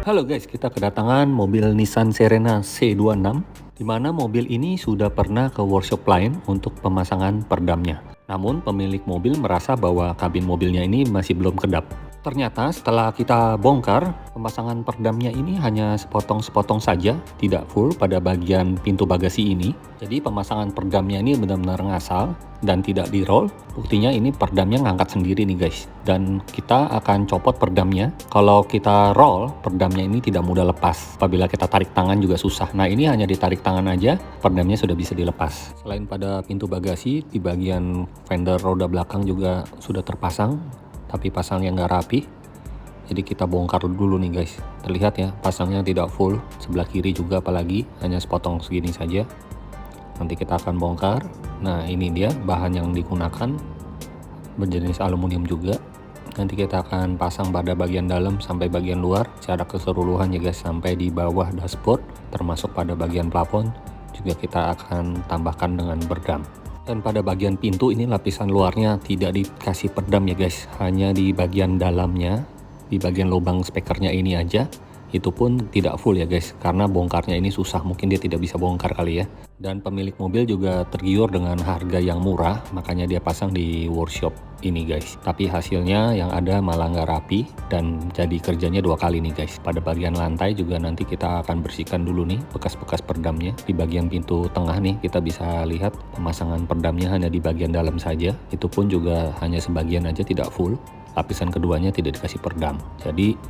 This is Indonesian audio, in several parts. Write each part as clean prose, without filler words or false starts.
Halo guys, kita kedatangan mobil Nissan Serena C26, di mana mobil ini sudah pernah ke workshop lain untuk pemasangan perdamnya. Namun pemilik mobil merasa bahwa kabin mobilnya ini masih belum kedap. Ternyata setelah kita bongkar, pemasangan perdamnya ini hanya sepotong-sepotong saja, tidak full pada bagian pintu bagasi ini. Jadi pemasangan perdamnya ini benar-benar ngasal dan tidak di-roll. Buktinya ini perdamnya ngangkat sendiri nih guys. Dan kita akan copot perdamnya. Kalau kita roll, perdamnya ini tidak mudah lepas. Apabila kita tarik tangan juga susah. Nah ini hanya ditarik tangan aja, perdamnya sudah bisa dilepas. Selain pada pintu bagasi, di bagian fender roda belakang juga sudah terpasang, tapi pasangnya nggak rapi. Jadi kita bongkar dulu nih guys. Terlihat ya, pasangnya tidak full. Sebelah kiri juga apalagi, hanya sepotong segini saja. Nanti kita akan bongkar. Nah ini dia bahan yang digunakan, berjenis aluminium juga. Nanti kita akan pasang pada bagian dalam sampai bagian luar secara keseluruhan ya guys, sampai di bawah dashboard, termasuk pada bagian plafon juga kita akan tambahkan dengan berdam. Dan pada bagian pintu ini lapisan luarnya tidak dikasih perdam ya guys, hanya di bagian dalamnya, di bagian lubang spekernya ini aja. Itu pun tidak full ya guys, karena bongkarnya ini susah, mungkin dia tidak bisa bongkar kali ya. Dan pemilik mobil juga tergiur dengan harga yang murah, makanya dia pasang di workshop ini guys. Tapi hasilnya yang ada malah nggak rapi dan jadi kerjanya dua kali nih guys. Pada bagian lantai juga nanti kita akan bersihkan dulu nih bekas-bekas perdamnya. Di bagian pintu tengah nih kita bisa lihat pemasangan perdamnya hanya di bagian dalam saja. Itu pun juga hanya sebagian aja, tidak full. Lapisan keduanya tidak dikasih perdam. Jadi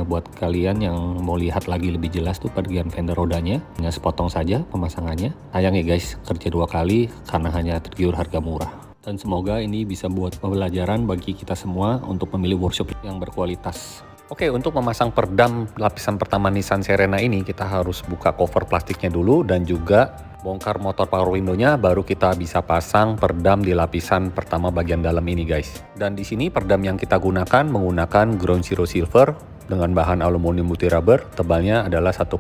buat kalian yang mau lihat lagi lebih jelas tuh bagian fender rodanya, hanya sepotong saja pemasangannya. Sayang ya guys, kerja dua kali karena hanya tergiur harga murah. Dan semoga ini bisa buat pembelajaran bagi kita semua untuk memilih workshop yang berkualitas. Oke, untuk memasang perdam lapisan pertama Nissan Serena ini, kita harus buka cover plastiknya dulu dan juga bongkar motor power window-nya, baru kita bisa pasang perdam di lapisan pertama bagian dalam ini guys. Dan di sini perdam yang kita gunakan menggunakan Ground Zero Silver dengan bahan aluminium multirubber, tebalnya adalah 1,7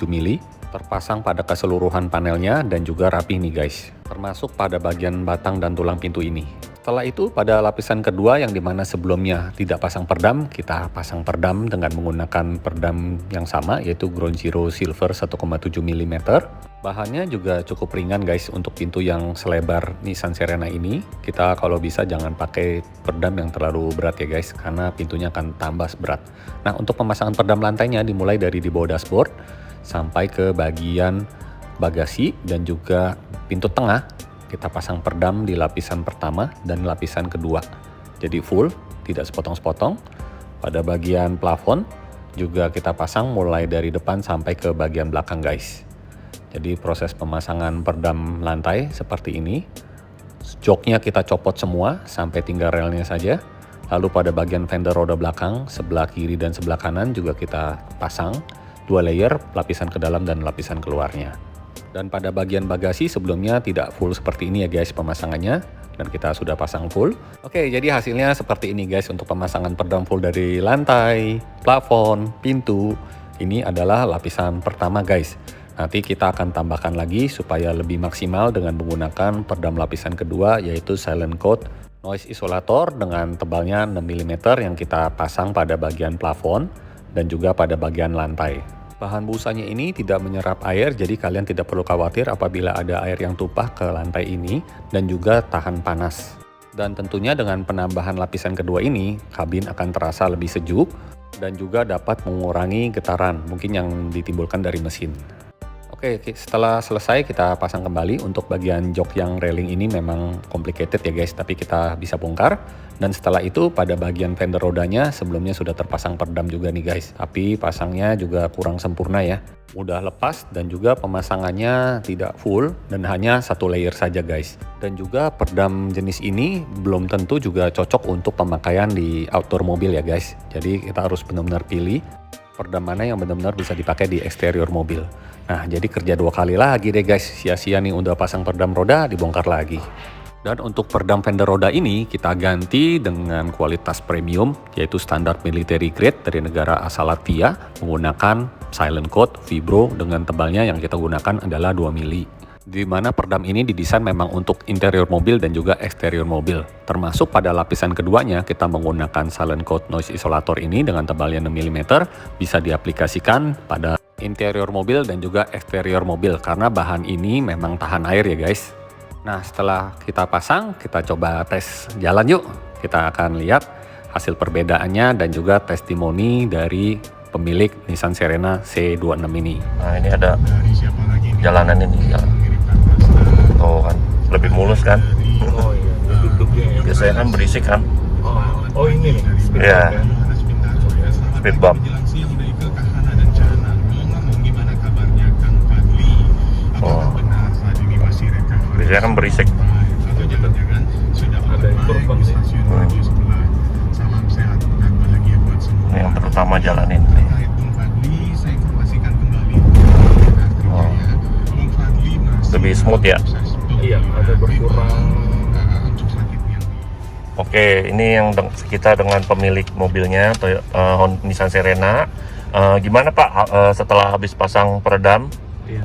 mili, terpasang pada keseluruhan panelnya dan juga rapi nih guys, termasuk pada bagian batang dan tulang pintu ini. Setelah itu pada lapisan kedua yang dimana sebelumnya tidak pasang perdam, kita pasang perdam dengan menggunakan perdam yang sama, yaitu Ground Zero Silver 1,7 mm. Bahannya juga cukup ringan guys untuk pintu yang selebar Nissan Serena ini. Kita kalau bisa jangan pakai perdam yang terlalu berat ya guys, karena pintunya akan tambah berat. Nah untuk pemasangan perdam lantainya dimulai dari di bawah dashboard sampai ke bagian bagasi dan juga pintu tengah. Kita pasang perdam di lapisan pertama dan lapisan kedua. Jadi full, tidak sepotong-sepotong. Pada bagian plafon juga kita pasang mulai dari depan sampai ke bagian belakang guys. Jadi proses pemasangan perdam lantai seperti ini. Joknya kita copot semua sampai tinggal relnya saja. Lalu pada bagian fender roda belakang, sebelah kiri dan sebelah kanan juga kita pasang 2 layer, lapisan ke dalam dan lapisan keluarnya. Dan pada bagian bagasi sebelumnya tidak full seperti ini ya guys pemasangannya, dan kita sudah pasang full. Oke, jadi hasilnya seperti ini guys untuk pemasangan perdam full dari lantai, plafon, pintu. Ini adalah lapisan pertama guys. Nanti kita akan tambahkan lagi supaya lebih maksimal dengan menggunakan perdam lapisan kedua, yaitu Silent Coat Noise Isolator dengan tebalnya 6 mm yang kita pasang pada bagian plafon dan juga pada bagian lantai. Bahan busanya ini tidak menyerap air, jadi kalian tidak perlu khawatir apabila ada air yang tumpah ke lantai ini, dan juga tahan panas. Dan tentunya dengan penambahan lapisan kedua ini, kabin akan terasa lebih sejuk dan juga dapat mengurangi getaran mungkin yang ditimbulkan dari mesin. Oke, setelah selesai kita pasang kembali. Untuk bagian jok yang railing ini memang complicated ya guys, tapi kita bisa bongkar. Dan setelah itu pada bagian fender rodanya sebelumnya sudah terpasang perdam juga nih guys, tapi pasangnya juga kurang sempurna ya, mudah lepas dan juga pemasangannya tidak full dan hanya 1 layer saja guys. Dan juga perdam jenis ini belum tentu juga cocok untuk pemakaian di outdoor mobil ya guys, jadi kita harus benar-benar pilih perdam mana yang benar-benar bisa dipakai di eksterior mobil. Nah jadi kerja 2 kali lagi deh guys, sia-sia nih udah pasang perdam roda dibongkar lagi. Dan untuk perdam fender roda ini kita ganti dengan kualitas premium, yaitu standar military grade dari negara asal Latvia, menggunakan Silent Coat Vibro dengan tebalnya yang kita gunakan adalah 2 mili. di mana peredam ini didesain memang untuk interior mobil dan juga eksterior mobil. Termasuk pada lapisan keduanya, kita menggunakan Silent Code Noise Isolator ini dengan tebalnya 6 mm, bisa diaplikasikan pada interior mobil dan juga eksterior mobil, karena bahan ini memang tahan air ya guys. Nah, setelah kita pasang, kita coba tes jalan yuk. Kita akan lihat hasil perbedaannya dan juga testimoni dari pemilik Nissan Serena C26 ini. Nah, ini ada jalanan ini. Oh kan, lebih mulus kan? Oh iya, duduknya ya. Biasanya kan berisik kan? Oh ini nih, speed Iya. bump ya. Speed bump. Oh. Biasanya kan berisik. Ada improvan sih. Ini yang terutama jalan ini. Oh. Lebih smooth ya? Iya, ada berkurang. Oke, ini yang kita dengan pemilik mobilnya, Nissan Serena. Gimana Pak setelah habis pasang peredam? Iya.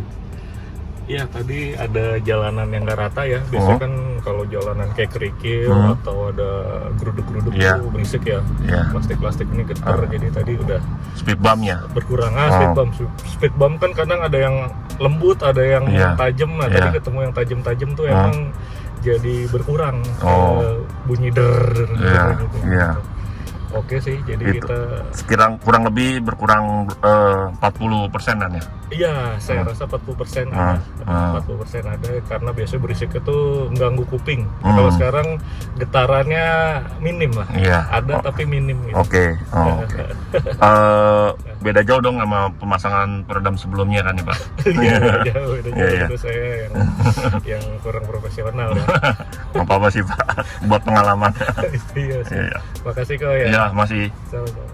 Iya, tadi ada jalanan yang nggak rata ya. Biasanya kan kalau jalanan kayak kerikil atau ada geruduk-geruduk itu berisik ya. Plastik-plastik ini getar, jadi tadi udah Speed bumpnya? berkurang. Speed bump kan kadang ada yang lembut, ada yang tajam. Nah, tadi ketemu yang tajam-tajam tuh emang jadi berkurang bunyi der gitu. Oke sih, jadi Gitu. kita kurang lebih berkurang 40%-an ya? iya, saya rasa 40% ada. 40% ada karena biasanya berisiknya tuh mengganggu kuping. Kalau sekarang getarannya minim lah. Ada tapi minim gitu. Oke. Beda jauh dong sama pemasangan peredam sebelumnya kan nih Pak? Iya, jauh. Itu saya yang kurang profesional ya. Apa sih Pak? Buat pengalaman. Iya sih. Makasih kok ya. Iya, masih. Sama-sama.